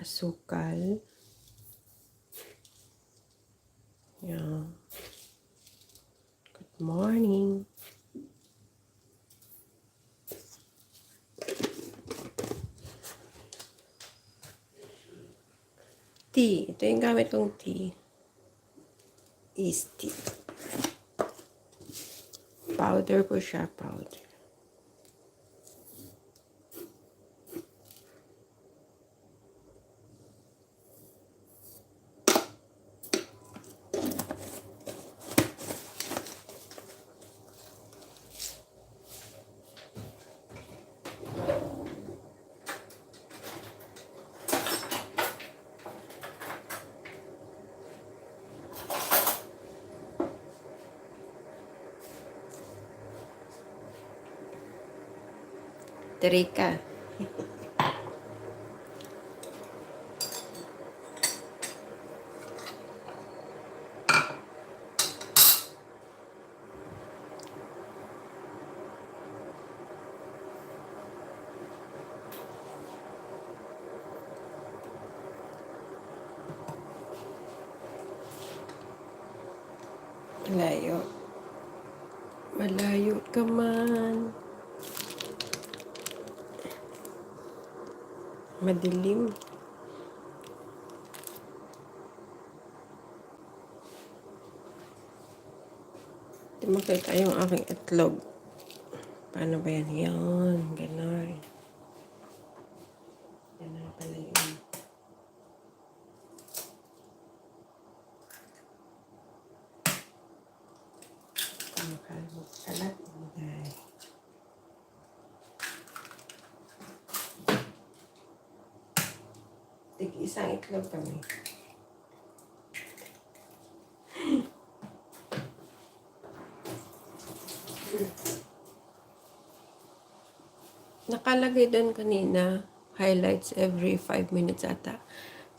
asukal. Yan. Good morning. Tea. Ito yung gamit kong tea. Is tea. Powder po siya, powder. Terika. Malayo. Malayo ka man. Madilim. Hindi makita yung aking itlog. Paano ba yan? Yan. Ganon. Ganon pala yun. Kalat. Isang itlog kami. Nakalagay doon kanina, highlights every 5 minutes ata.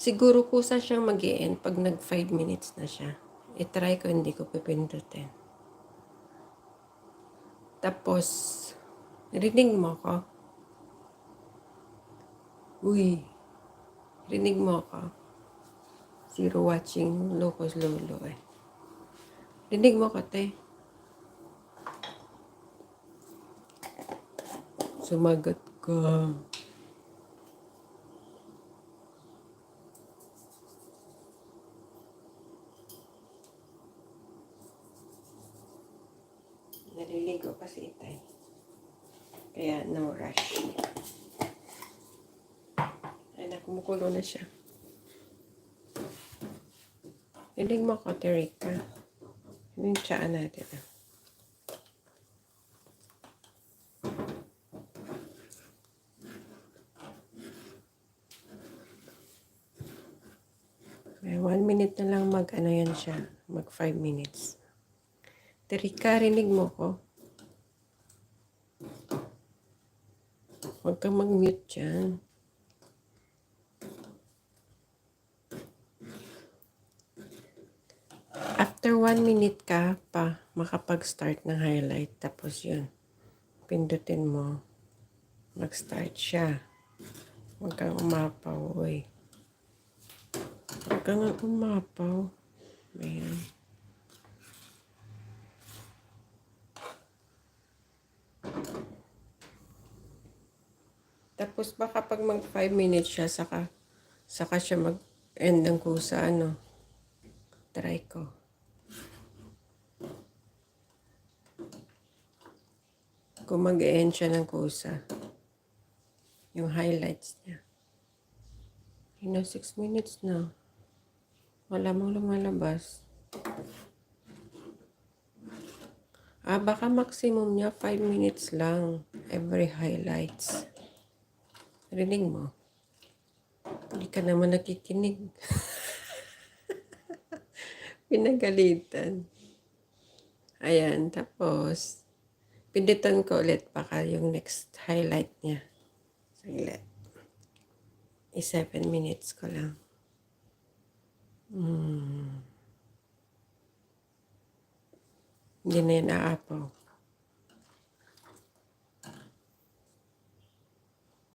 Siguro kusa siyang mag-i-end pag nag 5 minutes na siya. I-try ko, hindi ko pipindutin. Tapos, rinig mo ko. Uy, rinig mo ko. Zero watching, Locos Lolo eh. Rinig mo ko, te. Sumagot ka. Naliligo pa si Itay. Kaya no rush. Ay, nakumukulo na siya. Rinig mo ko, Terika. Yung tiyaan natin. May 1 minute na lang mag-ano yan siya. Mag 5 minutes. Terika, rinig mo ko. Huwag kang mag-mute dyan. After 1 minute ka pa makapag-start ng highlight. Tapos yun, pindutin mo. Mag-start siya. Huwag kang umapaw. Uy. Huwag kang umapaw. Ayan. Tapos baka pag mag 5 minutes siya, saka siya mag-end ng kusa, ano. Try ko. Kung mag-end siya ng kusa. Yung highlights niya. 6 minutes na. Wala mong lumalabas. Baka maximum niya 5 minutes lang. Every highlights. Rinig mo. Hindi ka naman nakikinig. Pinagalitan. Ayan, tapos pindutan ko ulit baka yung next highlight niya. Saglit. 7 minutes ko lang. Hindi na yan aapaw.